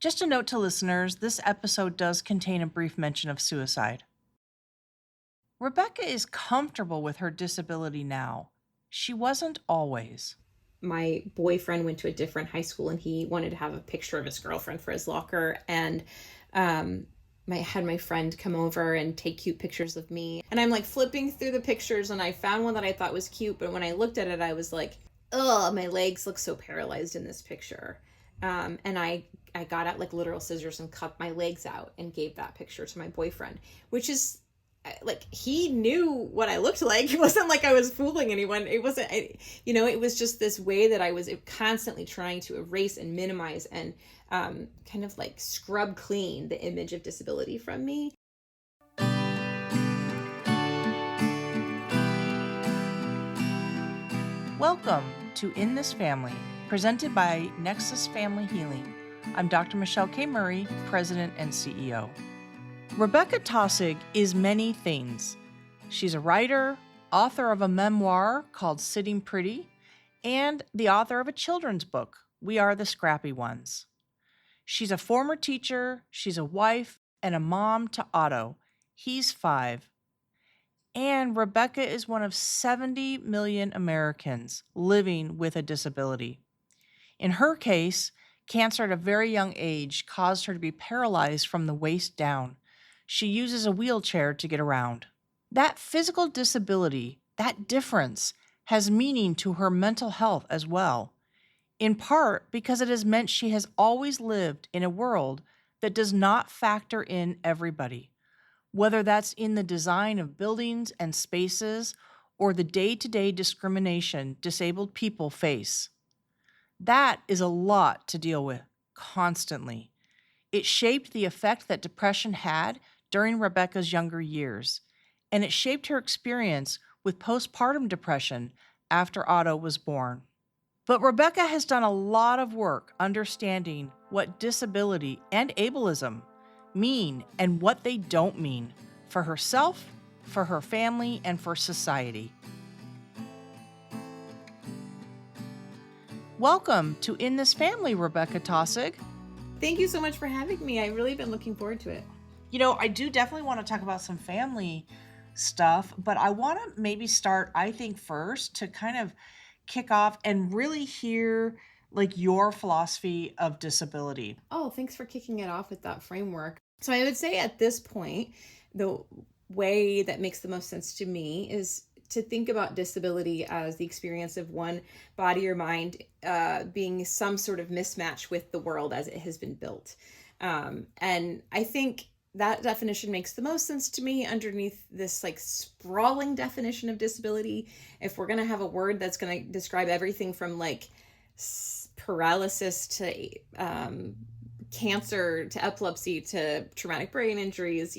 Just a note to listeners, this episode does contain a brief mention of suicide. Rebekah is comfortable with her disability now. She wasn't always. My boyfriend went to a different high school and he wanted to have a picture of his girlfriend for his locker. And I had my friend come over and take cute pictures of me. And I'm like flipping through the pictures and I found one that I thought was cute. But when I looked at it, I was like, ugh, my legs look so paralyzed in this picture. And I got out like literal scissors and cut my legs out and gave that picture to my boyfriend, which is like, he knew what I looked like. It wasn't like I was fooling anyone. It wasn't, it was just this way that I was constantly trying to erase and minimize and kind of like scrub clean the image of disability from me. Welcome to In This Family, presented by Nexus Family Healing. I'm Dr. Michelle K. Murray, President and CEO. Rebekah Taussig is many things. She's a writer, author of a memoir called Sitting Pretty, and the author of a children's book, We Are the Scrappy Ones. She's a former teacher, she's a wife, and a mom to Otto. He's 5. And Rebekah is one of 70 million Americans living with a disability. In her case, cancer at a very young age caused her to be paralyzed from the waist down. She uses a wheelchair to get around. That physical disability, that difference, has meaning to her mental health as well, in part because it has meant she has always lived in a world that does not factor in everybody, whether that's in the design of buildings and spaces or the day-to-day discrimination disabled people face. That is a lot to deal with constantly. It shaped the effect that depression had during Rebekah's younger years, and it shaped her experience with postpartum depression after Otto was born. But Rebekah has done a lot of work understanding what disability and ableism mean and what they don't mean for herself, for her family, and for society. Welcome to In This Family, Rebekah Taussig. Thank you so much for having me. I've really been looking forward to it. I do definitely want to talk about some family stuff, but I want to maybe start, I think, first to kind of kick off and really hear like your philosophy of disability. Oh, thanks for kicking it off with that framework. So I would say at this point, the way that makes the most sense to me is to think about disability as the experience of one body or mind being some sort of mismatch with the world as it has been built. And I think that definition makes the most sense to me underneath this like sprawling definition of disability. If we're going to have a word that's going to describe everything from like paralysis to cancer to epilepsy to traumatic brain injuries,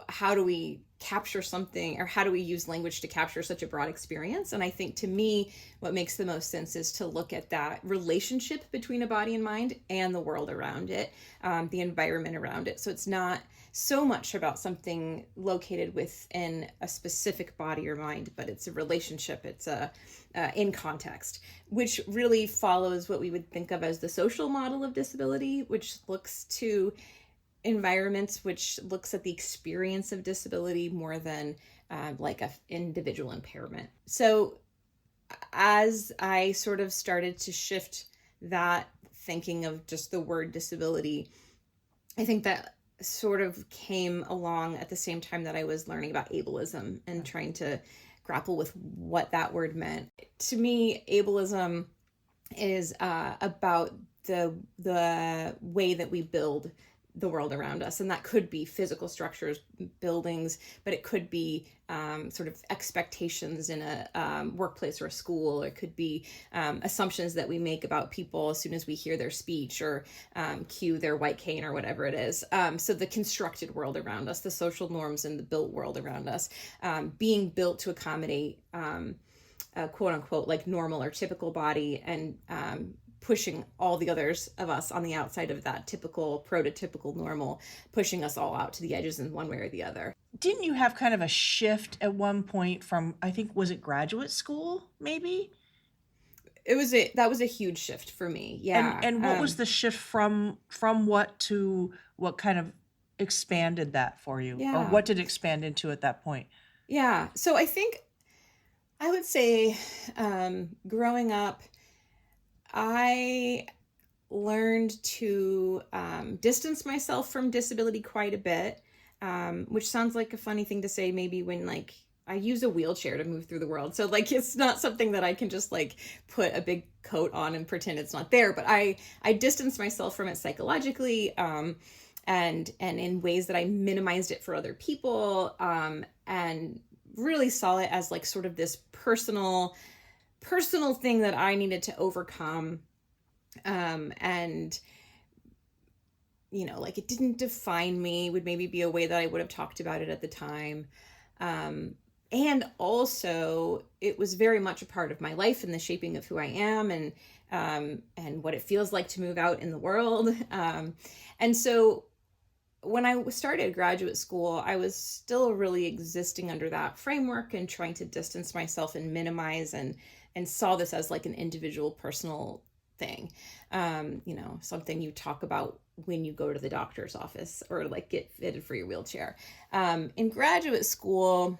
how do we capture something, or how do we use language to capture such a broad experience? And I think to me, what makes the most sense is to look at that relationship between a body and mind and the world around it, the environment around it. So it's not so much about something located within a specific body or mind, but it's a relationship. It's in context, which really follows what we would think of as the social model of disability, which looks to environments, which looks at the experience of disability more than like an individual impairment. So as I sort of started to shift that thinking of just the word disability, I think that sort of came along at the same time that I was learning about ableism and trying to grapple with what that word meant. To me, ableism is about the way that we build the world around us. And that could be physical structures, buildings, but it could be sort of expectations in a workplace or a school. It could be assumptions that we make about people as soon as we hear their speech or cue their white cane or whatever it is. So the constructed world around us, the social norms and the built world around us, being built to accommodate a quote unquote like normal or typical body, and pushing all the others of us on the outside of that typical, prototypical normal, pushing us all out to the edges in one way or the other. Didn't you have kind of a shift at one point from, I think, was it graduate school, maybe? that was a huge shift for me. And Yeah. what was the shift from what to what kind of expanded that for you? Or Yeah. what did it expand into at that point? Yeah. So I think I would say, growing up, I learned to distance myself from disability quite a bit, which sounds like a funny thing to say maybe when like I use a wheelchair to move through the world. So like it's not something that I can just like put a big coat on and pretend it's not there, but I distanced myself from it psychologically, and in ways that I minimized it for other people, and really saw it as like sort of this personal thing that I needed to overcome, and like it didn't define me, would maybe be a way that I would have talked about it at the time. And also it was very much a part of my life and the shaping of who I am, and what it feels like to move out in the world. And so when I started graduate school, I was still really existing under that framework and trying to distance myself and minimize, and saw this as like an individual personal thing. Something you talk about when you go to the doctor's office or like get fitted for your wheelchair. In graduate school,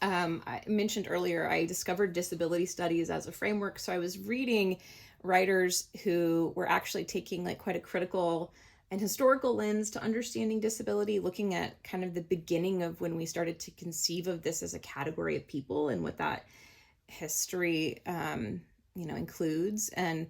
I mentioned earlier, I discovered disability studies as a framework. So I was reading writers who were actually taking like quite a critical and historical lens to understanding disability, looking at kind of the beginning of when we started to conceive of this as a category of people and what that history, includes, and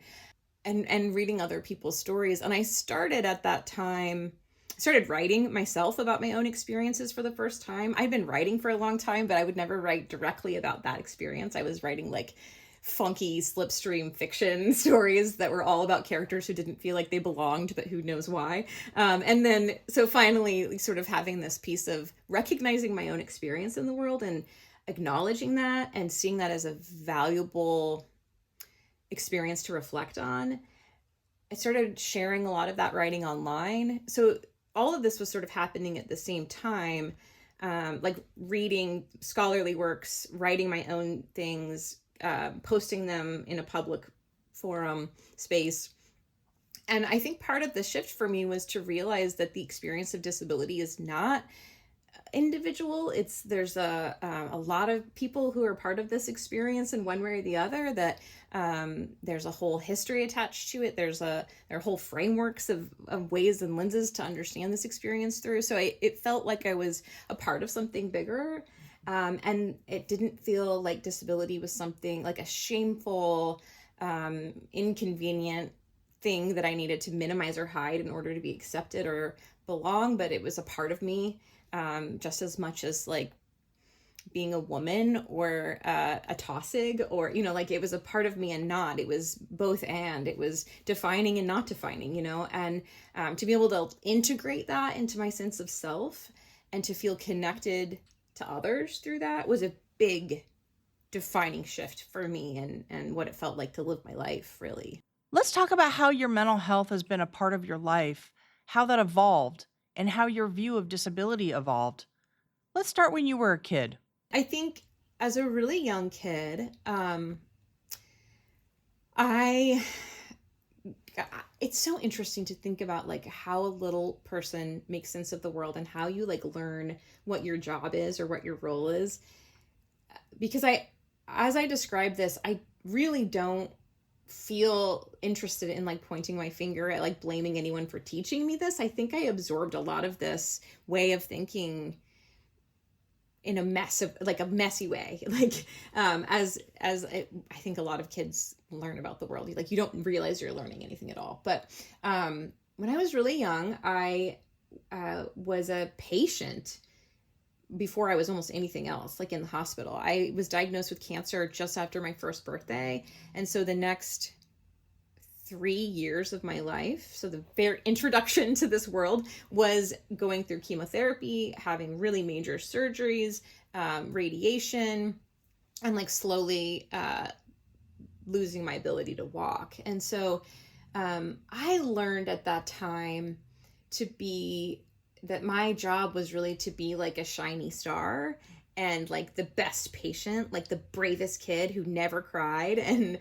reading other people's stories. And I started at that time, started writing myself about my own experiences for the first time. I'd been writing for a long time, but I would never write directly about that experience. I was writing like funky slipstream fiction stories that were all about characters who didn't feel like they belonged, but who knows why. And then, so finally sort of having this piece of recognizing my own experience in the world and acknowledging that and seeing that as a valuable experience to reflect on, I started sharing a lot of that writing online. So all of this was sort of happening at the same time, like reading scholarly works, writing my own things, posting them in a public forum space. And I think part of the shift for me was to realize that the experience of disability is not individual. There's a lot of people who are part of this experience in one way or the other, that there's a whole history attached to it. There are whole frameworks of ways and lenses to understand this experience through. So it felt like I was a part of something bigger. And it didn't feel like disability was something like a shameful, inconvenient thing that I needed to minimize or hide in order to be accepted or belong, but it was a part of me, just as much as like being a woman or a Taussig, or, like it was a part of me and not. It was both, and it was defining and not defining, and to be able to integrate that into my sense of self and to feel connected to others through that was a big defining shift for me, and what it felt like to live my life, really. Let's talk about how your mental health has been a part of your life, how that evolved, and how your view of disability evolved. Let's start when you were a kid. I think as a really young kid, it's so interesting to think about like how a little person makes sense of the world and how you like learn what your job is or what your role is. Because as I describe this, I really don't feel interested in like pointing my finger at like blaming anyone for teaching me this. I think I absorbed a lot of this way of thinking in a messy way, like as I think a lot of kids learn about the world, like you don't realize you're learning anything at all. But when I was really young, I was a patient before I was almost anything else, like in the hospital. I was diagnosed with cancer just after my first birthday, and so the next 3 years of my life, so the very introduction to this world, was going through chemotherapy, having really major surgeries, radiation, and like slowly losing my ability to walk. And so I learned at that time that my job was really to be like a shiny star and like the best patient, like the bravest kid who never cried, and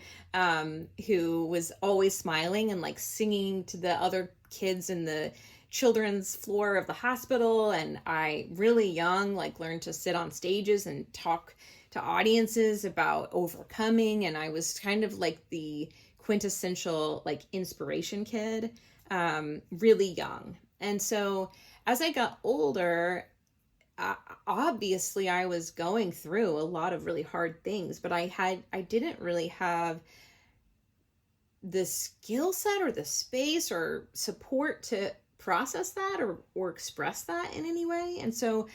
who was always smiling and like singing to the other kids in the children's floor of the hospital. And I, really young, like learned to sit on stages and talk to audiences about overcoming. And I was kind of like the quintessential like inspiration kid, really young. And so as I got older, obviously I was going through a lot of really hard things, but I didn't really have the skill set or the space or support to process that or express that in any way. And so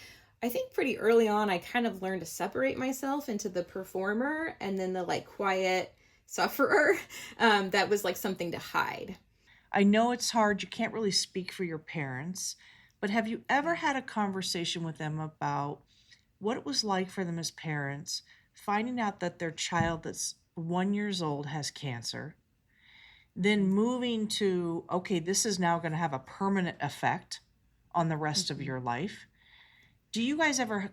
I think pretty early on, I kind of learned to separate myself into the performer and then the like quiet sufferer. That was like something to hide. I know it's hard. You can't really speak for your parents, but have you ever had a conversation with them about what it was like for them as parents, finding out that their child that's 1 year old has cancer, then moving to, okay, this is now going to have a permanent effect on the rest of your life? Do you guys ever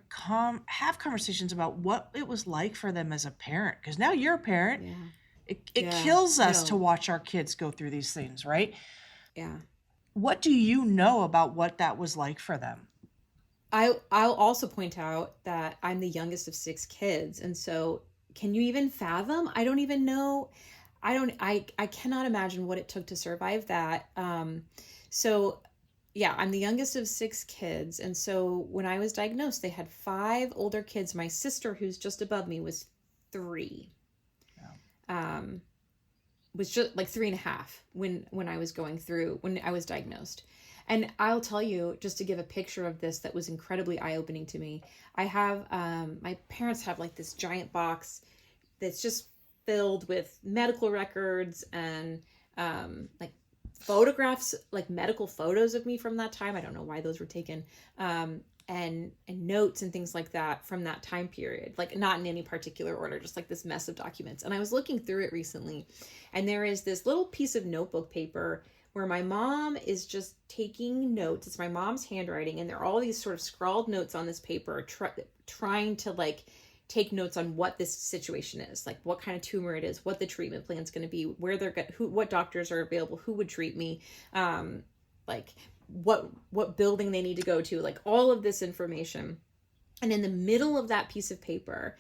have conversations about what it was like for them as a parent? Because now you're a parent. Yeah. It Yeah. kills us to No. watch our kids go through these things, right? Yeah. What do you know about what that was like for them? I'll also point out that I'm the youngest of 6 kids. And so can you even fathom? I don't even know. I cannot imagine what it took to survive that. So yeah, I'm the youngest of 6 kids. And so when I was diagnosed, they had 5 older kids. My sister, who's just above me, was 3. Was just like 3.5 when I was when I was diagnosed. And I'll tell you, just to give a picture of this that was incredibly eye-opening to me, I have, my parents have like this giant box that's just filled with medical records and like photographs, like medical photos of me from that time. I don't know why those were taken. And notes and things like that from that time period, like not in any particular order, just like this mess of documents. And I was looking through it recently, and there is this little piece of notebook paper where my mom is just taking notes. It's my mom's handwriting, and there are all these sort of scrawled notes on this paper, trying to like take notes on what this situation is, like what kind of tumor it is, what the treatment plan is going to be, where what doctors are available, who would treat me, like what building they need to go to, like all of this information. And in the middle of that piece of paper,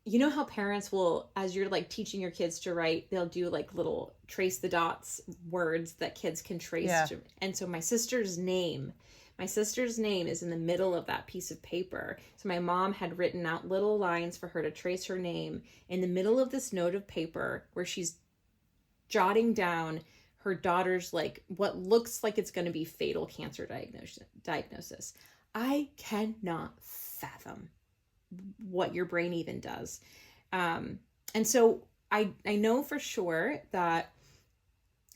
you know how parents will, as you're like teaching your kids to write, they'll do like little trace the dots words that kids can trace. Yeah. And so my sister's name is in the middle of that piece of paper. So my mom had written out little lines for her to trace her name in the middle of this note of paper where she's jotting down her daughter's like what looks like it's going to be fatal cancer diagnosis. I cannot fathom what your brain even does. And so I know for sure that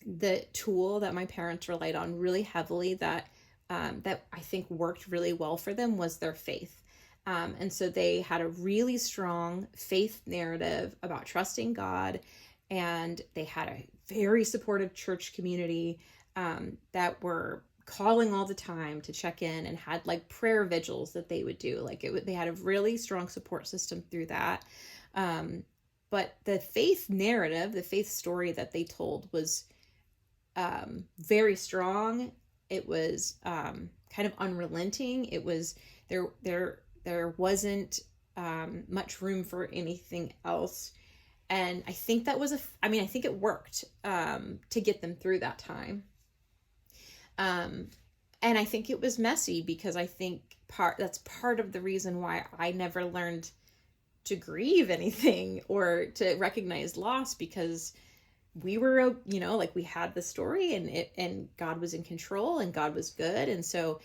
the tool that my parents relied on really heavily that I think worked really well for them was their faith. And so they had a really strong faith narrative about trusting God, and they had a very supportive church community that were calling all the time to check in, and had like prayer vigils that they would do. Like they had a really strong support system through that. But the faith narrative, the faith story that they told was very strong. It was kind of unrelenting. It was there wasn't much room for anything else. And I think that was I think it worked to get them through that time. And I think it was messy, because I think that's part of the reason why I never learned to grieve anything or to recognize loss, because we were, like we had the story, and God was in control, and God was good. And so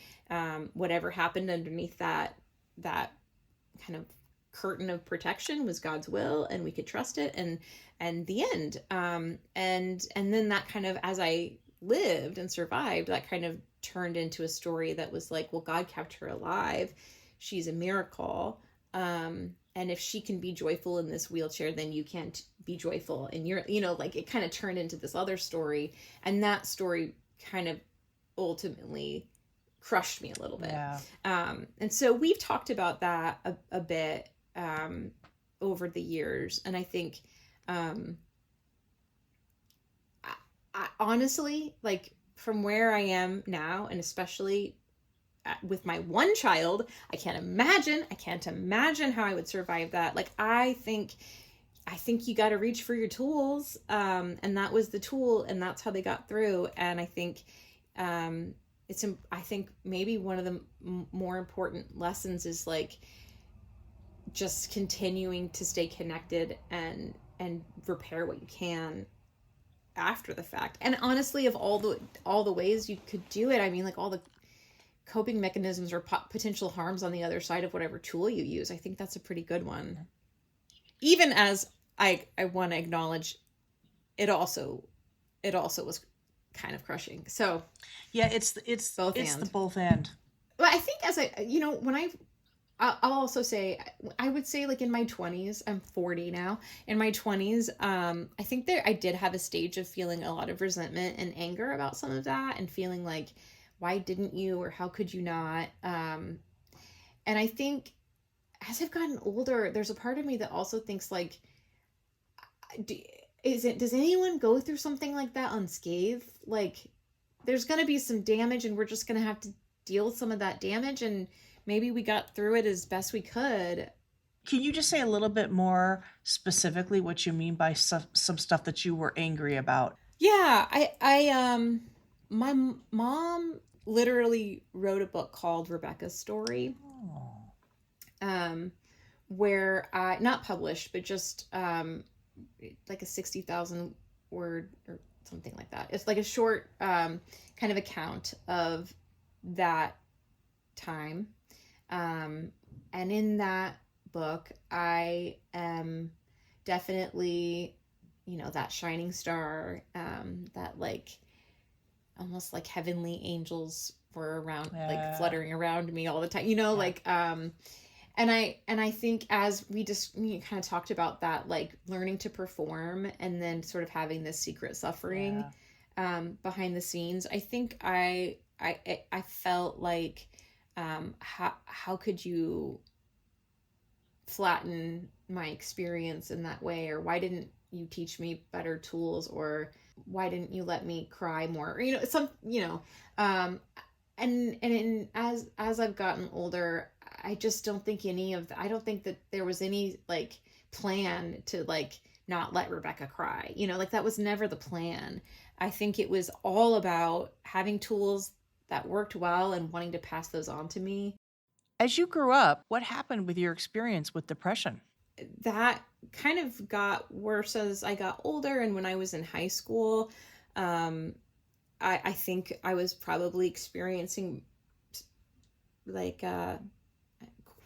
whatever happened underneath that kind of curtain of protection was God's will, and we could trust it, and the end. And then that kind of, as I lived and survived, that kind of turned into a story that was like, well, God kept her alive. She's a miracle. And if she can be joyful in this wheelchair, then you can't be joyful. And you're, like it kind of turned into this other story. And that story kind of ultimately crushed me a little bit. Yeah. And so we've talked about that a bit over the years. And I think, I honestly, like from where I am now, and especially with my one child, I can't imagine how I would survive that. Like, I think you got to reach for your tools. And that was the tool, and that's how they got through. And I think, I think maybe one of the more important lessons is like just continuing to stay connected and repair what you can after the fact. And honestly, of all the ways you could do it, I mean, like all the coping mechanisms or potential harms on the other side of whatever tool you use, I think that's a pretty good one. Even as I want to acknowledge, it also was kind of crushing. So yeah, it's both the both and. Well, I think I'll also say, I would say like in my 20s, I'm 40 now. In my 20s, I think I did have a stage of feeling a lot of resentment and anger about some of that, and feeling like, why didn't you, or how could you not? And I think as I've gotten older, there's a part of me that also thinks like, does anyone go through something like that unscathed? Like, there's going to be some damage, and we're just going to have to deal with some of that damage, and maybe we got through it as best we could. Can you just say a little bit more specifically what you mean by some stuff that you were angry about? Yeah, my mom literally wrote a book called Rebekah's Story. Oh. Where not published, but just like a 60,000 word or something like that. It's like a short kind of account of that time. And in that book, I am definitely, that shining star, that like almost like heavenly angels were around, like fluttering around me all the time, like, and I think as we kind of talked about that, like learning to perform and then sort of having this secret suffering behind the scenes, I think I felt like, how could you flatten my experience in that way? Or why didn't you teach me better tools? Or why didn't you let me cry more? Or, and as I've gotten older, I just don't think I don't think that there was any like plan to like not let Rebekah cry, like that was never the plan. I think it was all about having tools that worked well and wanting to pass those on to me. As you grew up, what happened with your experience with depression? That kind of got worse as I got older, and when I was in high school, I think I was probably experiencing like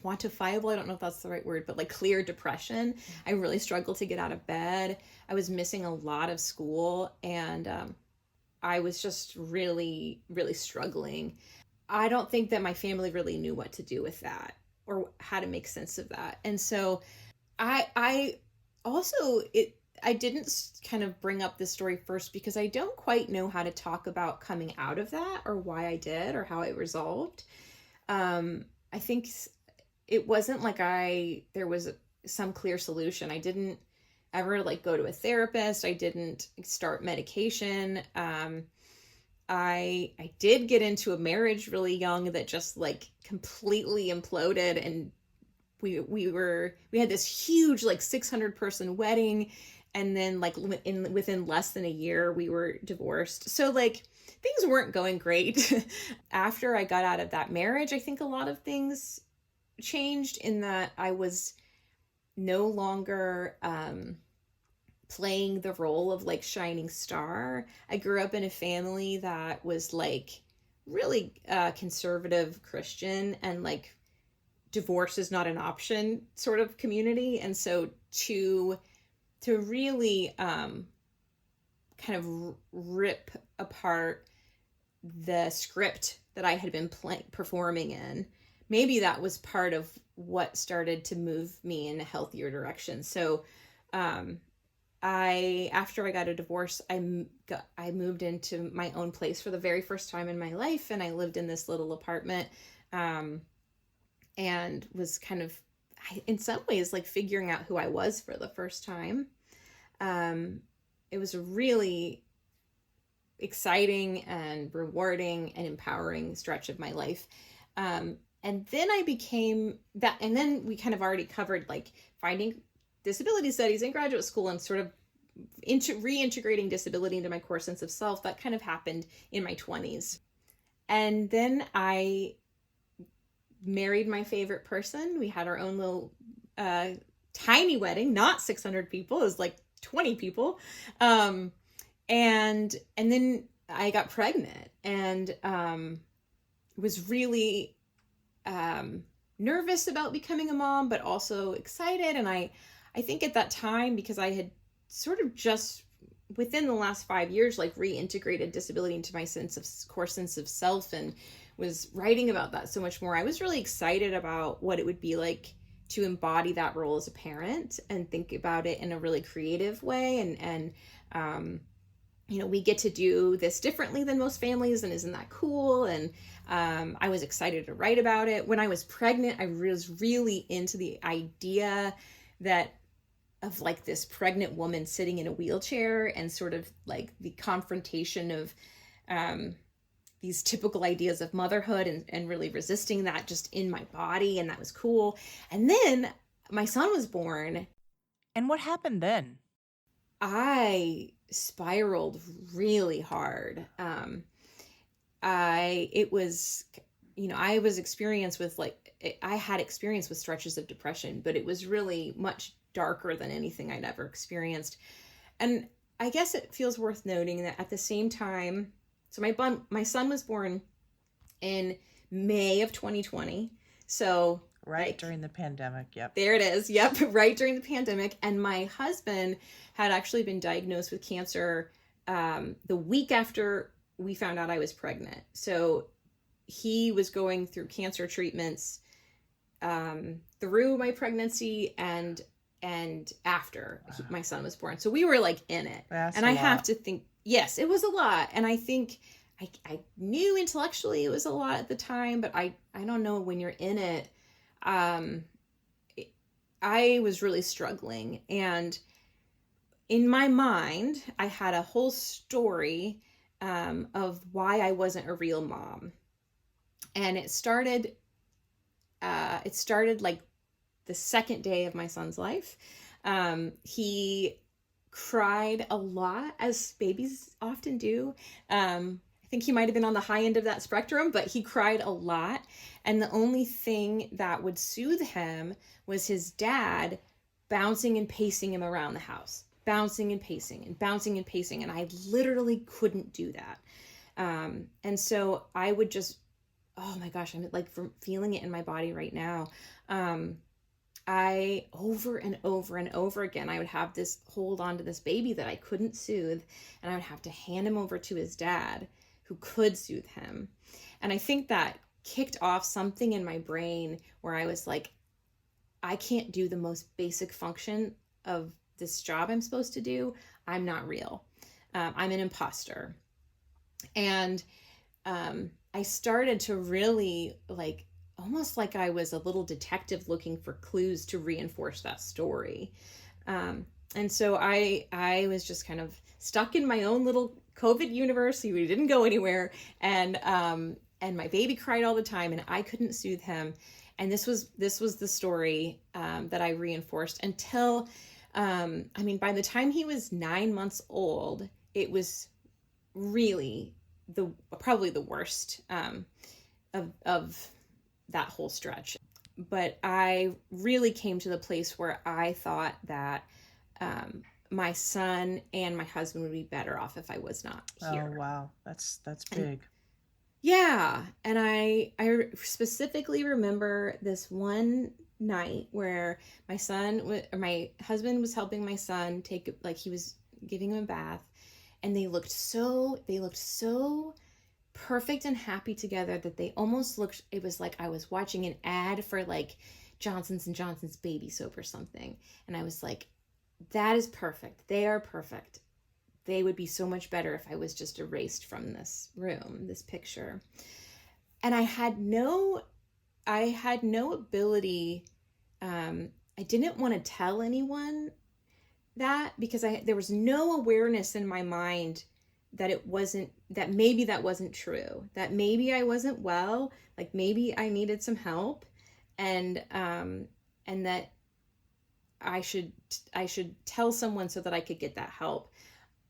quantifiable, I don't know if that's the right word, but like clear depression. I really struggled to get out of bed. I was missing a lot of school, and I was just really, really struggling. I don't think that my family really knew what to do with that or how to make sense of that. And so I didn't kind of bring up this story first because I don't quite know how to talk about coming out of that, or why I did, or how it resolved. I think it wasn't like there was some clear solution. I didn't ever like go to a therapist. I didn't start medication. I did get into a marriage really young that just like completely imploded, and we had this huge like 600 person wedding, and then like within less than a year we were divorced. So like things weren't going great. After I got out of that marriage, I think a lot of things changed in that I was no longer playing the role of like shining star. I grew up in a family that was like really conservative Christian, and like divorce is not an option sort of community. And so to really kind of rip apart the script that I had been performing in, maybe that was part of what started to move me in a healthier direction. So after I got a divorce, I moved into my own place for the very first time in my life, and I lived in this little apartment, and was kind of, in some ways, like figuring out who I was for the first time. It was a really exciting and rewarding and empowering stretch of my life. And then I became that, and then we kind of already covered like finding disability studies in graduate school and sort of reintegrating disability into my core sense of self. That kind of happened in my 20s. And then I married my favorite person. We had our own little tiny wedding, not 600 people, it was like 20 people. And then I got pregnant and was really nervous about becoming a mom, but also excited. And I think at that time, because I had sort of just within the last 5 years, like reintegrated disability into my core sense of self, and was writing about that so much more, I was really excited about what it would be like to embody that role as a parent and think about it in a really creative way. And we get to do this differently than most families, and isn't that cool? And I was excited to write about it. When I was pregnant, I was really into the idea of like this pregnant woman sitting in a wheelchair, and sort of like the confrontation of these typical ideas of motherhood, and really resisting that just in my body. And that was cool. And then my son was born. And what happened then? I spiraled really hard. I had experience with stretches of depression, but it was really much darker than anything I'd ever experienced. And I guess it feels worth noting that at the same time, so my son was born in May of 2020. So right during the pandemic. Yep. There it is. Yep. Right during the pandemic. And my husband had actually been diagnosed with cancer the week after we found out I was pregnant. So he was going through cancer treatments through my pregnancy and after my son was born. So we were like in it. That's and a I lot. have to think, yes, it was a lot. And I think I knew intellectually it was a lot at the time, but I don't know, when you're in it, I was really struggling. And in my mind, I had a whole story of why I wasn't a real mom. And it started like the second day of my son's life. He cried a lot, as babies often do. I think he might have been on the high end of that spectrum, but he cried a lot. And the only thing that would soothe him was his dad bouncing and pacing him around the house, bouncing and pacing and bouncing and pacing. And I literally couldn't do that. And so I would just, oh my gosh, I'm like feeling it in my body right now. I over and over and over again, I would have this hold on to this baby that I couldn't soothe, and I would have to hand him over to his dad, who could soothe him. And I think that kicked off something in my brain where I was like, I can't do the most basic function of this job I'm supposed to do. I'm not real. I'm an imposter. And I started to really almost like I was a little detective looking for clues to reinforce that story. And so I was just kind of stuck in my own little COVID universe. We didn't go anywhere. And my baby cried all the time, and I couldn't soothe him. And this was the story that I reinforced until, by the time he was 9 months old, it was really probably the worst of that whole stretch. But I really came to the place where I thought that my son and my husband would be better off if I was not here. Oh, wow. That's big. Yeah. And I specifically remember this one night where my husband was helping my son he was giving him a bath, and they looked so perfect and happy together that they almost looked, it was like I was watching an ad for like Johnson's & Johnson's baby soap or something. And I was like, that is perfect. They are perfect. They would be so much better if I was just erased from this room, this picture. And I had no ability. I didn't want to tell anyone that, because there was no awareness in my mind that maybe that wasn't true, that maybe I wasn't well, like maybe I needed some help, and that I should tell someone so that I could get that help.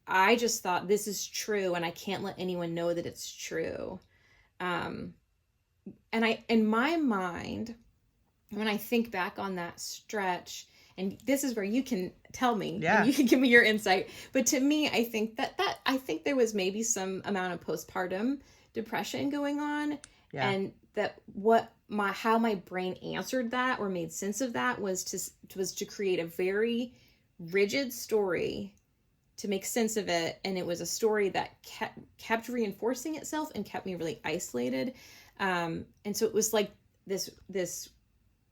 I just thought, this is true and I can't let anyone know that it's true. And in my mind, when I think back on that stretch, and this is where you can tell me, and you can give me your insight. But to me, I think I think there was maybe some amount of postpartum depression going on, and that how my brain answered that or made sense of that was to create a very rigid story to make sense of it, and it was a story that kept reinforcing itself and kept me really isolated, and so it was like this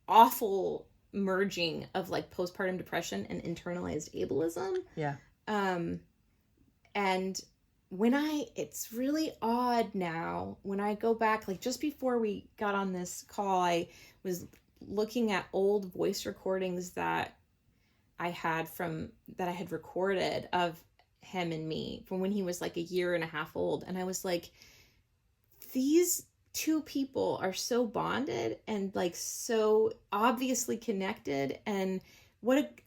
awful merging of like postpartum depression and internalized ableism. And it's really odd now when I go back, like just before we got on this call, I was looking at old voice recordings that I had recorded of him and me from when he was like a year and a half old. And I was like, these two people are so bonded and like so obviously connected, and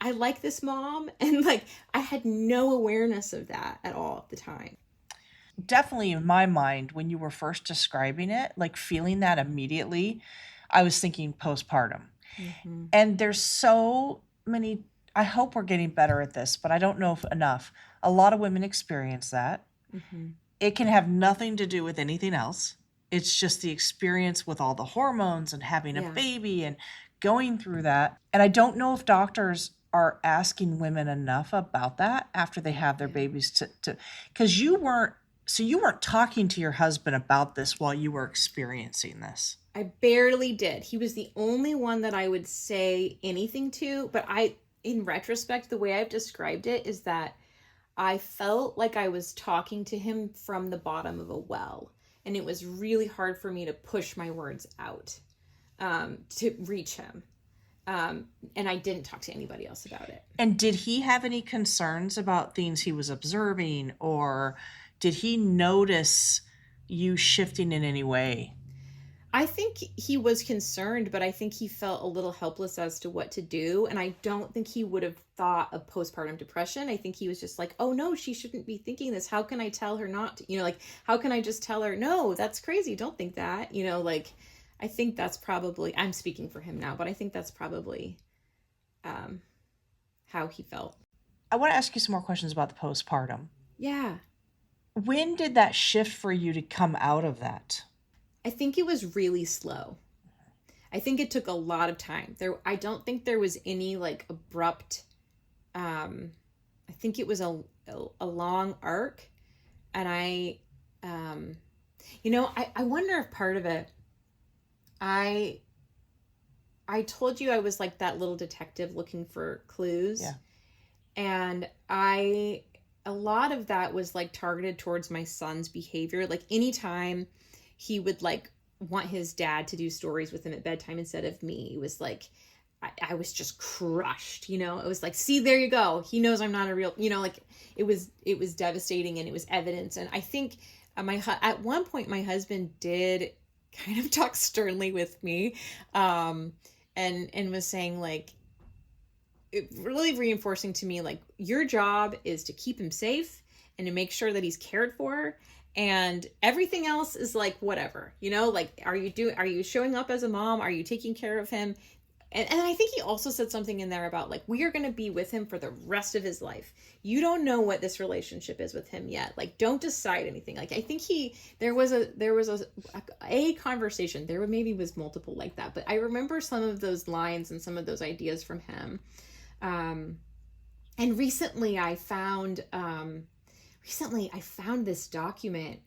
I like this mom, and like I had no awareness of that at all at the time. Definitely in my mind, when you were first describing it, like feeling that immediately, I was thinking postpartum. Mm-hmm. And there's so many, I hope we're getting better at this, but I don't know if enough. A lot of women experience that. Mm-hmm. It can have nothing to do with anything else. It's just the experience with all the hormones and having a baby and going through that. And I don't know if doctors are asking women enough about that after they have their babies to, because you weren't talking to your husband about this while you were experiencing this. I barely did. He was the only one that I would say anything to, but in retrospect, the way I've described it is that I felt like I was talking to him from the bottom of a well. And it was really hard for me to push my words out to reach him. And I didn't talk to anybody else about it. And did he have any concerns about things he was observing, or did he notice you shifting in any way? I think he was concerned, but I think he felt a little helpless as to what to do. And I don't think he would have thought of postpartum depression. I think he was just like, oh no, she shouldn't be thinking this. How can I tell her not to? Like, how can I just tell her, no, that's crazy. Don't think that. Like, I think that's probably, I'm speaking for him now, but I think that's probably how he felt. I want to ask you some more questions about the postpartum. Yeah. When did that shift for you to come out of that? I think it was really slow. I think it took a lot of time. I don't think there was any like abrupt, I think it was a long arc. And I wonder if part of it, I told you I was like that little detective looking for clues. Yeah. And a lot of that was like targeted towards my son's behavior. Like anytime he would like want his dad to do stories with him at bedtime instead of me, it was like, I was just crushed, It was like, see, there you go. He knows I'm not a real, like it was devastating, and it was evidence. And I think at one point my husband did kind of talk sternly with me, and was saying like, it really reinforcing to me, like, your job is to keep him safe and to make sure that he's cared for, and everything else is like whatever, like, are you showing up as a mom? Are you taking care of him? And I think he also said something in there about like, we are going to be with him for the rest of his life. You don't know what this relationship is with him yet. Like, don't decide anything. Like, I think there was a conversation. There maybe was multiple like that, but I remember some of those lines and some of those ideas from him. And recently I found this document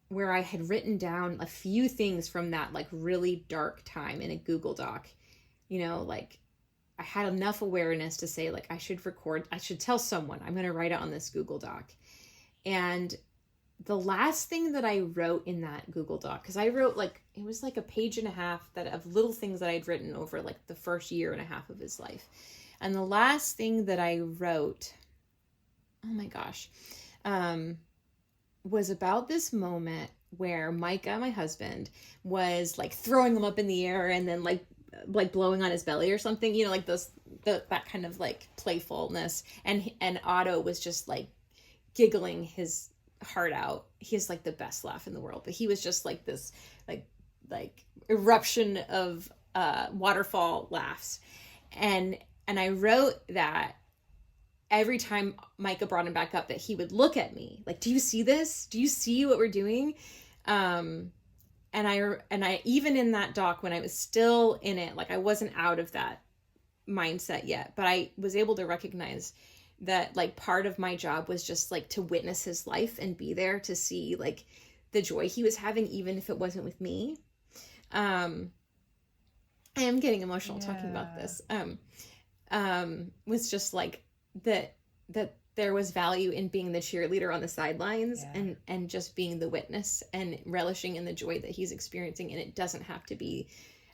where I had written down a few things from that like really dark time in a Google Doc. Like I had enough awareness to say, like, I should tell someone, I'm going to write it on this Google Doc. And the last thing that I wrote in that Google Doc, because I wrote it was like a page and a half of little things that I'd written over like the first year and a half of his life. And the last thing that I wrote, oh my gosh, was about this moment where Micah, my husband, was like throwing him up in the air and then like blowing on his belly or something, like that kind of like playfulness. And Otto was just like giggling his heart out. He has like the best laugh in the world, but he was just like this like eruption of waterfall laughs. And I wrote that every time Micah brought him back up, that he would look at me like, do you see this? Do you see what we're doing? And I even in that doc, when I was still in it, like I wasn't out of that mindset yet, but I was able to recognize that like part of my job was just like to witness his life and be there to see like the joy he was having, even if it wasn't with me. I am getting emotional talking about this. Was just like that there was value in being the cheerleader on the sidelines and just being the witness and relishing in the joy that he's experiencing. And it doesn't have to be,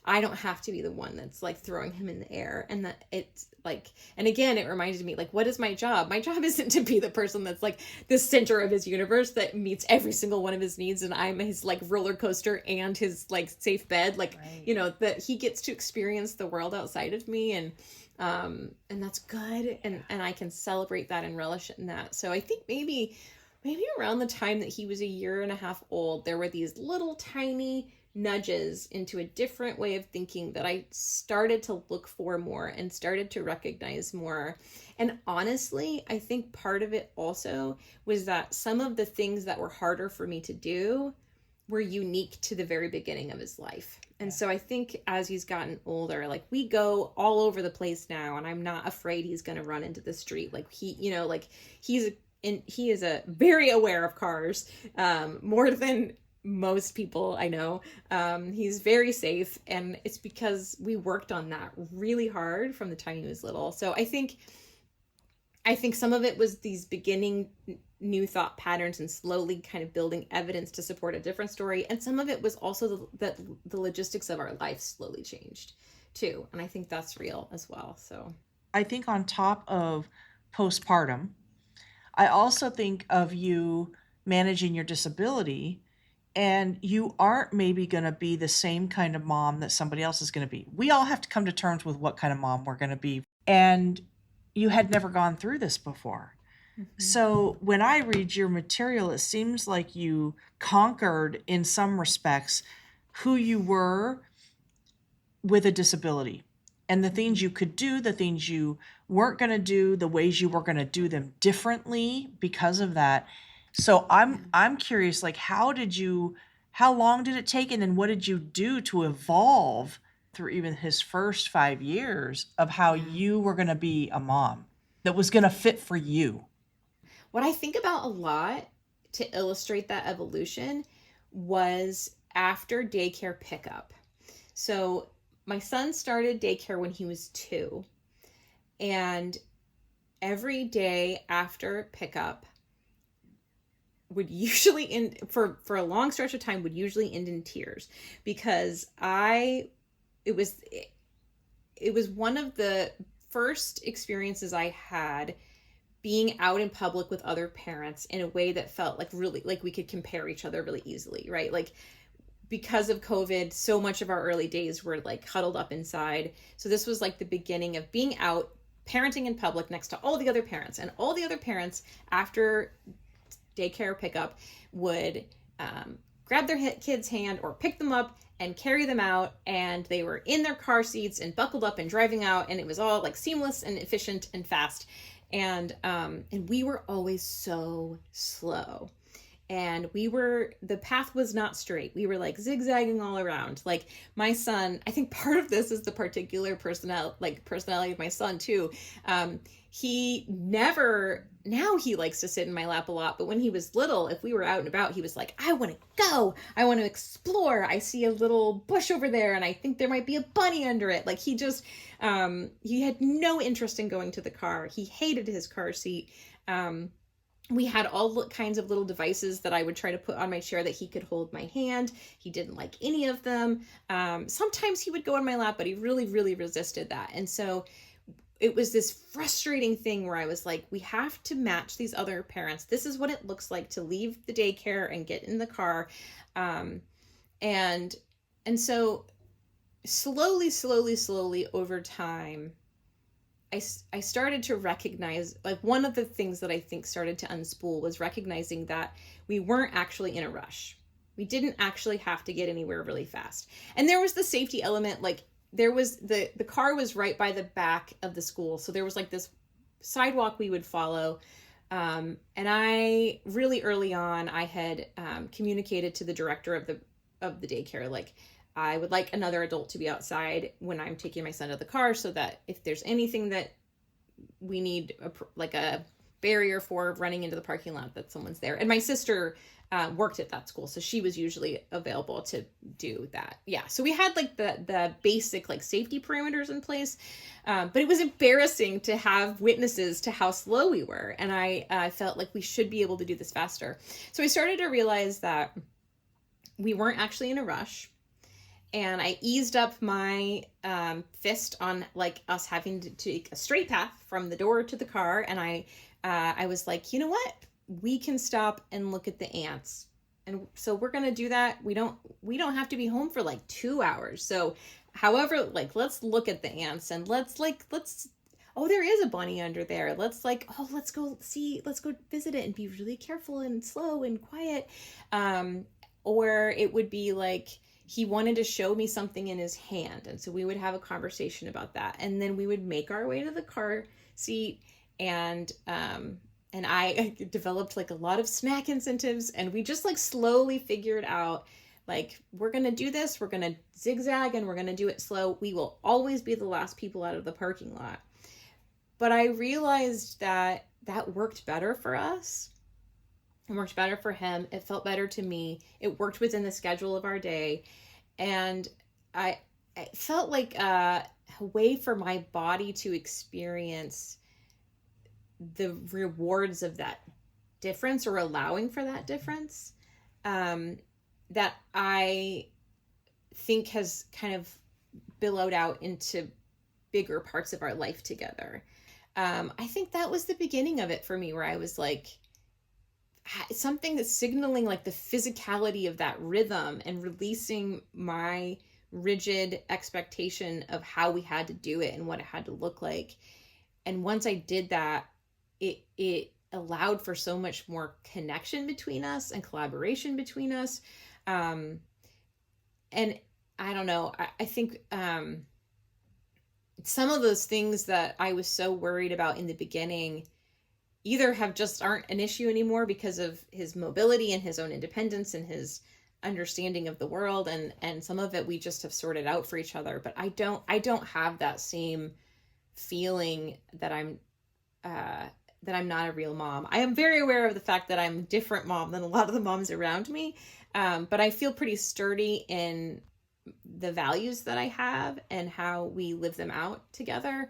I don't have to be the one that's like throwing him in the air. And that it's like, and again, it reminded me, like, what is my job? My job isn't to be the person that's like the center of his universe that meets every single one of his needs. And I'm his like roller coaster and his like safe bed, like, right. That he gets to experience the world outside of me. And that's good. And I can celebrate that and relish in that. So I think maybe around the time that he was a year and a half old, there were these little tiny nudges into a different way of thinking that I started to look for more and started to recognize more. And honestly, I think part of it also was that some of the things that were harder for me to do were unique to the very beginning of his life. And so I think as he's gotten older, like we go all over the place now, and I'm not afraid he's going to run into the street. Like he is a very aware of cars, more than most people I know. He's very safe, and it's because we worked on that really hard from the time he was little. So I think some of it was these beginning new thought patterns and slowly kind of building evidence to support a different story. And some of it was also that the logistics of our life slowly changed too. And I think that's real as well. So I think on top of postpartum, I also think of you managing your disability, and you aren't maybe going to be the same kind of mom that somebody else is going to be. We all have to come to terms with what kind of mom we're going to be. And you had never gone through this before. Mm-hmm. So when I read your material, it seems like you conquered in some respects who you were with a disability, and the things you could do, the things you weren't going to do, the ways you were going to do them differently because of that. So I'm curious, like, how long did it take? And then what did you do to evolve through even his first 5 years of how you were going to be a mom that was going to fit for you? What I think about a lot to illustrate that evolution was after daycare pickup. So my son started daycare when he was 2, and every day after pickup would usually end for a long stretch of time would usually end in tears, because it was one of the first experiences I had being out in public with other parents in a way that felt like really like we could compare each other really easily, right? Like, because of COVID, so much of our early days were like huddled up inside. So this was like the beginning of being out parenting in public next to all the other parents. And all the other parents after daycare pickup would grab their kids' hand or pick them up and carry them out, and they were in their car seats and buckled up and driving out, and it was all like seamless and efficient and fast. And we were always so slow. and the path was not straight. We were like zigzagging all around. Like my son, I think part of this is the particular personality of my son too. He never, now he likes to sit in my lap a lot, but when he was little, if we were out and about, he was like, I want to go, I want to explore, I see a little bush over there and I think there might be a bunny under it. Like he just he had no interest in going to the car. He hated his car seat. We had all kinds of little devices that I would try to put on my chair that he could hold my hand. He didn't like any of them. Sometimes he would go on my lap, but he really, really resisted that. And so it was this frustrating thing where I was like, we have to match these other parents. This is what it looks like to leave the daycare and get in the car. And so slowly over time, I started to recognize, like, one of the things that I think started to unspool was recognizing that we weren't actually in a rush. We didn't actually have to get anywhere really fast. And there was the safety element, like there was the car was right by the back of the school. So there was like this sidewalk we would follow. And I really early on, I had communicated to the director of the daycare, like, I would like another adult to be outside when I'm taking my son to the car so that if there's anything that we need, like a barrier for running into the parking lot, that someone's there. And my sister worked at that school, so she was usually available to do that. Yeah, so we had like the basic like safety parameters in place, but it was embarrassing to have witnesses to how slow we were. And I felt like we should be able to do this faster. So I started to realize that we weren't actually in a rush. And I eased up my fist on like us having to take a straight path from the door to the car. And I was like, you know what? We can stop and look at the ants. And so we're going to do that. We don't have to be home for like 2 hours. So however, like, let's look at the ants and let's, oh, there is a bunny under there. Let's go visit it and be really careful and slow and quiet. Or it would be like, he wanted to show me something in his hand. And so we would have a conversation about that. And then we would make our way to the car seat. And I developed like a lot of snack incentives. And we just like slowly figured out, like, we're going to do this. We're going to zigzag and we're going to do it slow. We will always be the last people out of the parking lot. But I realized that worked better for us. It worked better for him. It felt better to me. It worked within the schedule of our day. And I felt like a way for my body to experience the rewards of that difference, or allowing for that difference, that I think has kind of billowed out into bigger parts of our life together. I think that was the beginning of it for me, where I was like, something that's signaling like the physicality of that rhythm and releasing my rigid expectation of how we had to do it and what it had to look like. And once I did that, it allowed for so much more connection between us and collaboration between us. And I don't know, I think some of those things that I was so worried about in the beginning either aren't an issue anymore because of his mobility and his own independence and his understanding of the world, and some of it we just have sorted out for each other. But I don't have that same feeling that I'm not a real mom. I am very aware of the fact that I'm a different mom than a lot of the moms around me, but I feel pretty sturdy in the values that I have and how we live them out together.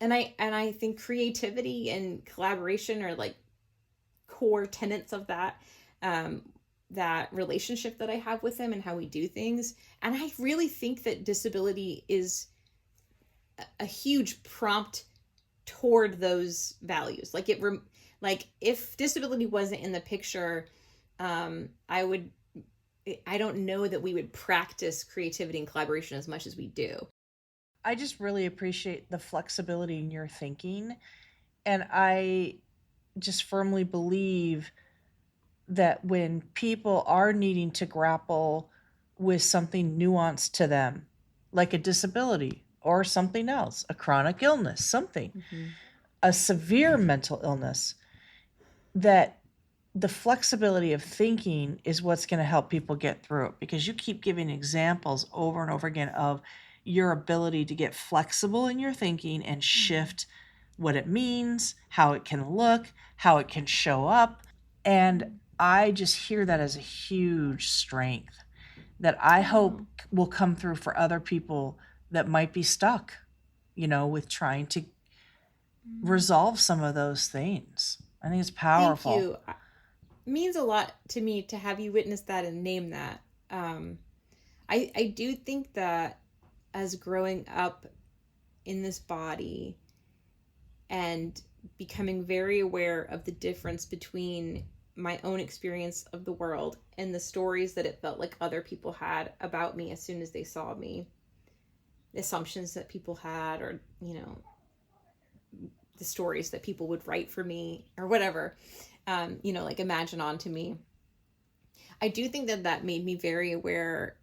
And I think creativity and collaboration are like core tenets of that relationship that I have with them and how we do things. And I really think that disability is a huge prompt toward those values. Like if disability wasn't in the picture, I don't know that we would practice creativity and collaboration as much as we do. I just really appreciate the flexibility in your thinking. And I just firmly believe that when people are needing to grapple with something nuanced to them, like a disability or something else, a chronic illness, something, a severe mental illness, that the flexibility of thinking is what's going to help people get through it, because you keep giving examples over and over again of your ability to get flexible in your thinking and shift what it means, how it can look, how it can show up. And I just hear that as a huge strength that I hope will come through for other people that might be stuck, with trying to resolve some of those things. I think it's powerful. Thank you. It means a lot to me to have you witness that and name that. I do think that as growing up in this body and becoming very aware of the difference between my own experience of the world and the stories that it felt like other people had about me as soon as they saw me, the assumptions that people had, or, the stories that people would write for me or whatever, like imagine onto me. I do think that made me very aware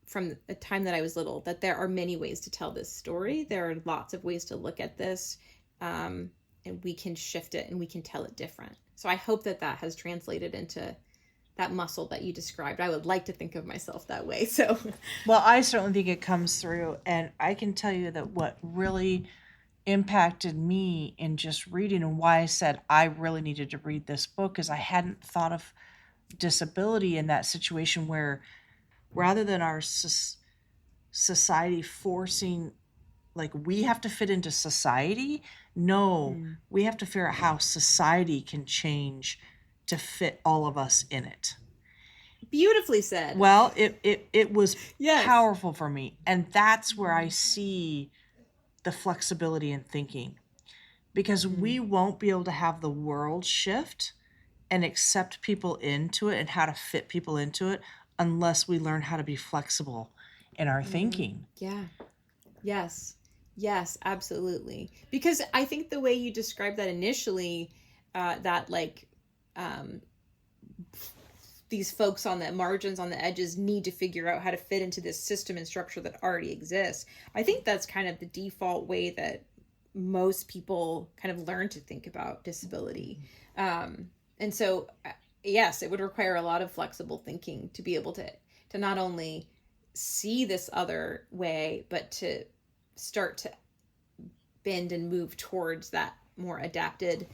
from the time that I was little that there are many ways to tell this story. There are lots of ways to look at this, and we can shift it and we can tell it different. So I hope that has translated into that muscle that you described. I would like to think of myself that way. So, well, I certainly think it comes through, and I can tell you that what really impacted me in just reading, and why I said I really needed to read this book, is I hadn't thought of disability in that situation where, rather than our society forcing, like, we have to fit into society, we have to figure out how society can change to fit all of us in it. Beautifully said. Well, it was powerful for me, and that's where I see the flexibility in thinking, because we won't be able to have the world shift and accept people into it and how to fit people into it unless we learn how to be flexible in our thinking. Yeah. Yes, absolutely. Because I think the way you described that initially, that these folks on the margins, on the edges, need to figure out how to fit into this system and structure that already exists. I think that's kind of the default way that most people kind of learn to think about disability. And so, yes, it would require a lot of flexible thinking to be able to not only see this other way, but to start to bend and move towards that more adapted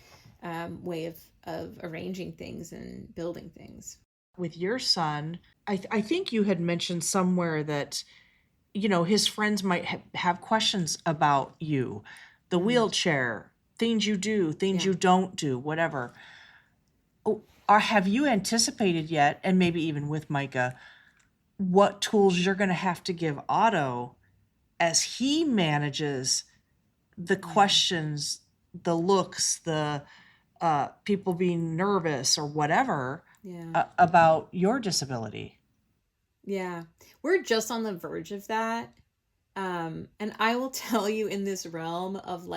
way of arranging things and building things. With your son, I think you had mentioned somewhere that, his friends might have questions about you, the wheelchair, things you do, things you don't do, whatever. Have you anticipated yet, and maybe even with Micah, what tools you're going to have to give Otto as he manages the questions, the looks, the people being nervous or whatever about your disability? Yeah, we're just on the verge of that. And I will tell you, in this realm of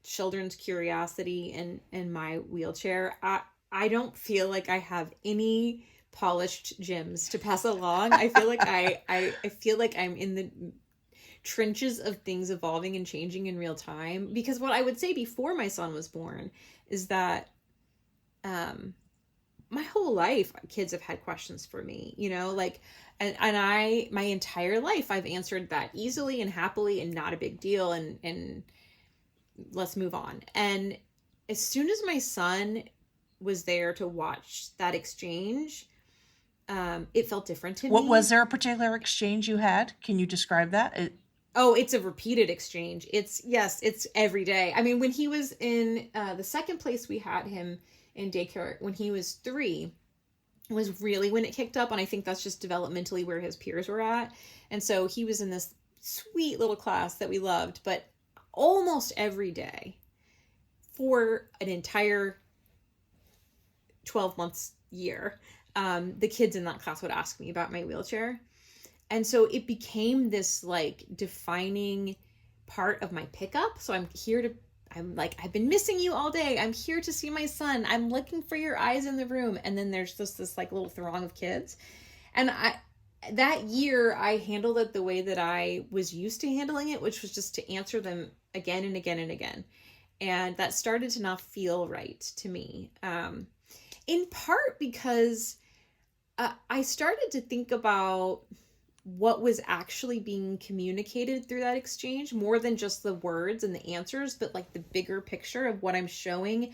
children's curiosity and my wheelchair, I don't feel like I have any polished gems to pass along. I feel like I feel like I'm in the trenches of things evolving and changing in real time. Because what I would say before my son was born is that my whole life kids have had questions for me, and I my entire life I've answered that easily and happily and not a big deal, and let's move on. And as soon as my son was there to watch that exchange, it felt different to me. Was there a particular exchange you had? Can you describe that? It's a repeated exchange. It's every day. I mean, when he was in the second place we had him in daycare, when he was 3, was really when it kicked up. And I think that's just developmentally where his peers were at. And so he was in this sweet little class that we loved, but almost every day for an entire 12 months year, the kids in that class would ask me about my wheelchair. And so it became this defining part of my pickup. So I've been missing you all day. I'm here to see my son. I'm looking for your eyes in the room. And then there's just this little throng of kids. And that year I handled it the way that I was used to handling it, which was just to answer them again and again and again. And that started to not feel right to me. In part because I started to think about what was actually being communicated through that exchange, more than just the words and the answers, but like the bigger picture of what I'm showing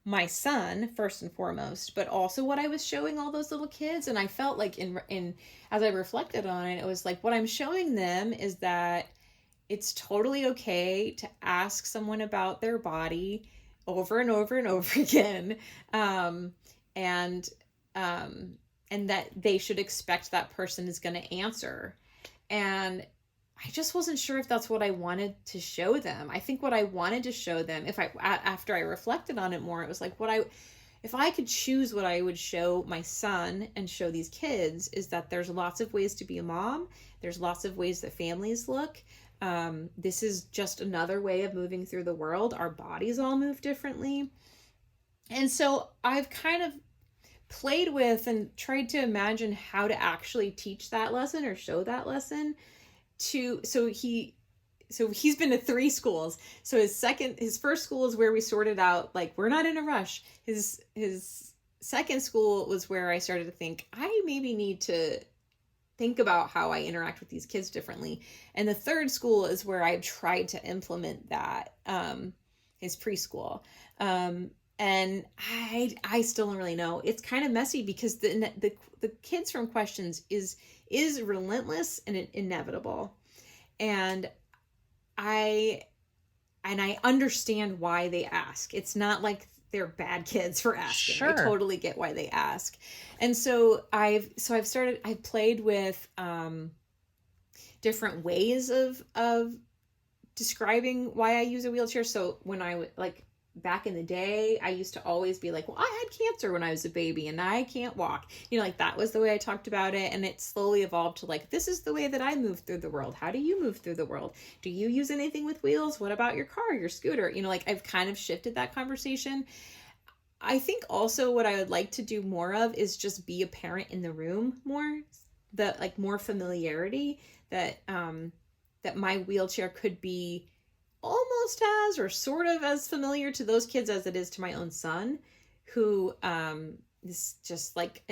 my son first and foremost, but also what I was showing all those little kids. And I felt like in as I reflected on it, it was like what I'm showing them is that it's totally okay to ask someone about their body over and over and over again, and that they should expect that person is going to answer. And I just wasn't sure if that's what I wanted to show them. I think what I wanted to show them, after I reflected on it more, it was like if I could choose what I would show my son and show these kids, is that there's lots of ways to be a mom. There's lots of ways that families look. This is just another way of moving through the world. Our bodies all move differently. And so I've kind of played with and tried to imagine how to actually teach that lesson or show that lesson so he's been to 3 schools. So his first school is where we sorted out, like, we're not in a rush. His second school was where I started to think, I maybe need to think about how I interact with these kids differently. And the third school is where I've tried to implement that, his preschool. And I still don't really know. It's kind of messy because the kids from questions is relentless and inevitable. And I understand why they ask. It's not like they're bad kids for asking. Sure. I totally get why they ask. And so I've played with different ways of describing why I use a wheelchair. So when I back in the day, I used to always be like, well, I had cancer when I was a baby and I can't walk. Like that was the way I talked about it. And it slowly evolved to like, this is the way that I move through the world. How do you move through the world? Do you use anything with wheels? What about your car, your scooter? Like I've kind of shifted that conversation. I think also what I would like to do more of is just be a parent in the room more, more familiarity that my wheelchair could be almost as or sort of as familiar to those kids as it is to my own son, who is just like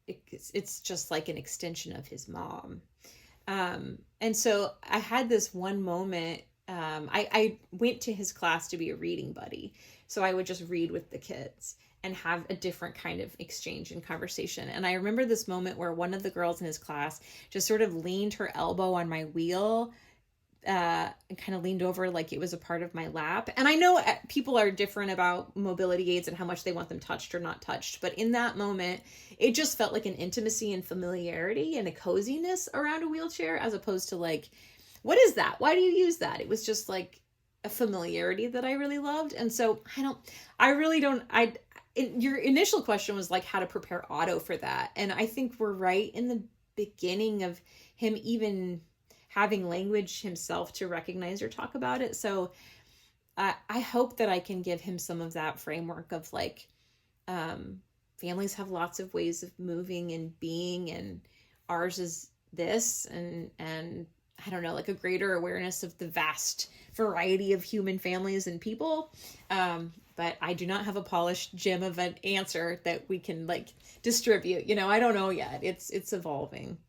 it's just like an extension of his mom. And so I had this one moment. I went to his class to be a reading buddy, so I would just read with the kids and have a different kind of exchange and conversation. And I remember this moment where one of the girls in his class just sort of leaned her elbow on my wheel, and kind of leaned over like it was a part of my lap. And I know people are different about mobility aids and how much they want them touched or not touched, but in that moment it just felt like an intimacy and familiarity and a coziness around a wheelchair, as opposed to like, what is that? Why do you use that? It was just like a familiarity that I really loved. And so your initial question was like how to prepare Otto for that. And I think we're right in the beginning of him even having language himself to recognize or talk about it. So I hope that I can give him some of that framework of like, families have lots of ways of moving and being, and ours is this, and I don't know, like a greater awareness of the vast variety of human families and people. But I do not have a polished gem of an answer that we can like distribute. I don't know yet. It's evolving.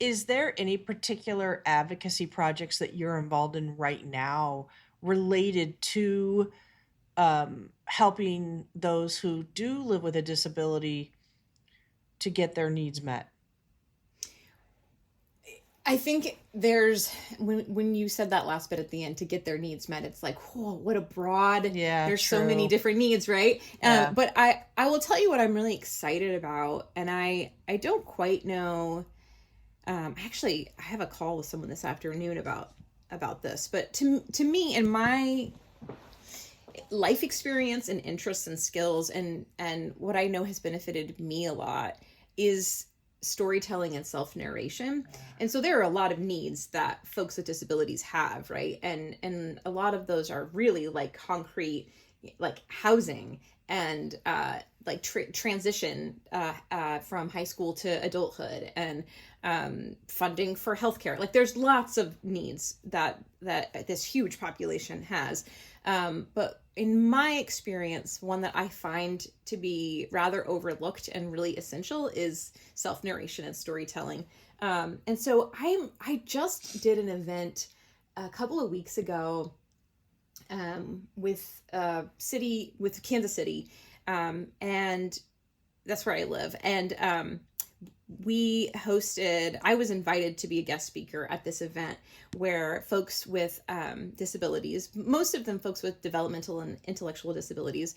Is there any particular advocacy projects that you're involved in right now related to helping those who do live with a disability to get their needs met? I think there's, when you said that last bit at the end, to get their needs met, it's like, whoa, what a broad, there's true. So many different needs, right? Yeah. But I will tell you what I'm really excited about, and I don't quite know. Actually, I have a call with someone this afternoon about this, but to me, in my life experience and interests and skills, and what I know has benefited me a lot is storytelling and self-narration. And so there are a lot of needs that folks with disabilities have, right? And a lot of those are really like concrete, like housing and like transition from high school to adulthood, and funding for healthcare. Like there's lots of needs that this huge population has. But in my experience, one that I find to be rather overlooked and really essential is self-narration and storytelling. And so I just did an event a couple of weeks ago with Kansas City, and that's where I live. And I was invited to be a guest speaker at this event where folks with disabilities, most of them folks with developmental and intellectual disabilities,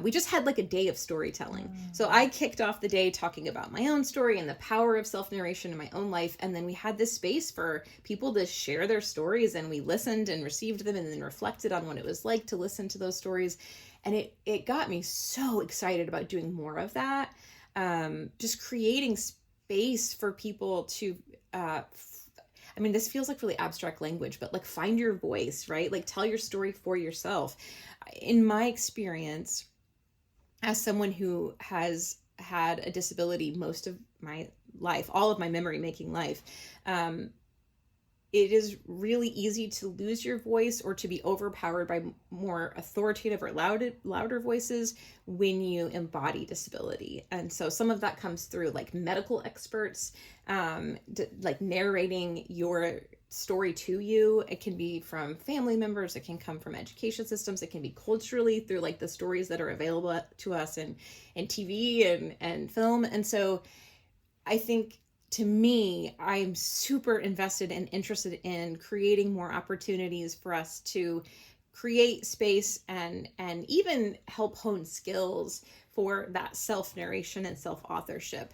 we just had like a day of storytelling. So I kicked off the day talking about my own story and the power of self-narration in my own life. And then we had this space for people to share their stories, and we listened and received them and then reflected on what it was like to listen to those stories. And it got me so excited about doing more of that. Just creating space for people to, this feels like really abstract language, but like find your voice, right? Like tell your story for yourself. In my experience, as someone who has had a disability most of my life, all of my memory making life, it is really easy to lose your voice or to be overpowered by more authoritative or louder voices when you embody disability. And so some of that comes through like medical experts, like narrating your story to you. It can be from family members. It can come from education systems. It can be culturally through like the stories that are available to us in TV and film. And so I think, to me, I'm super invested and interested in creating more opportunities for us to create space and even help hone skills for that self-narration and self-authorship.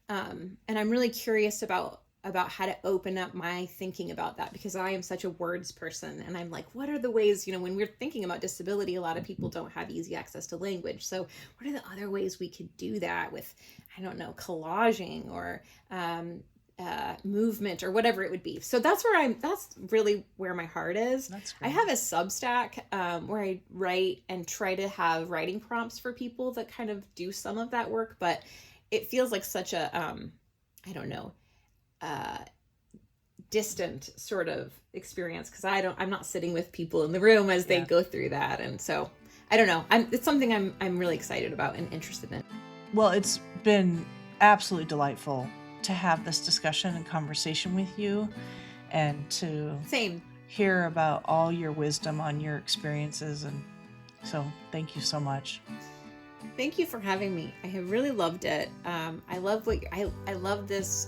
And I'm really curious about how to open up my thinking about that, because I am such a words person, and I'm like, what are the ways, when we're thinking about disability, a lot of people don't have easy access to language. So what are the other ways we could do that with, I don't know, collaging or movement or whatever it would be. So that's really where my heart is. That's great. I have a Substack where I write and try to have writing prompts for people that kind of do some of that work, but it feels like such a, distant sort of experience, because I'm not sitting with people in the room as they go through that. And so I don't know, it's something I'm really excited about and interested in. Well, it's been absolutely delightful to have this discussion and conversation with you, and to hear about all your wisdom on your experiences. And so thank you so much. Thank you for having me. I have really loved it. I love I love this,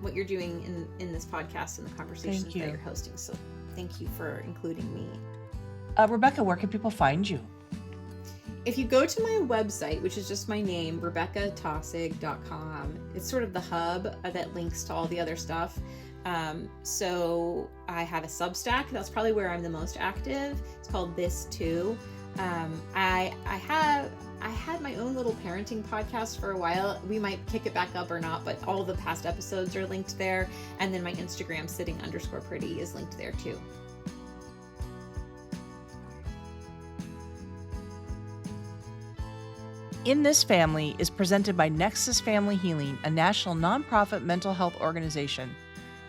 what you're doing in this podcast and the conversations that you're hosting. So thank you for including me. Rebekah, where can people find you? If you go to my website, which is just my name, RebekahTaussig.com, it's sort of the hub that links to all the other stuff. So I have a Substack. That's probably where I'm the most active. It's called This Too. I had my own little parenting podcast for a while. We might kick it back up or not, but all the past episodes are linked there. And then my Instagram, sitting_pretty, is linked there too. In This Family is presented by Nexus Family Healing, a national nonprofit mental health organization.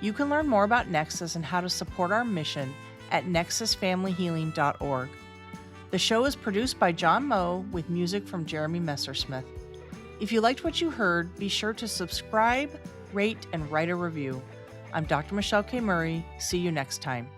You can learn more about Nexus and how to support our mission at nexusfamilyhealing.org. The show is produced by John Moe with music from Jeremy Messersmith. If you liked what you heard, be sure to subscribe, rate, and write a review. I'm Dr. Michelle K. Murray. See you next time.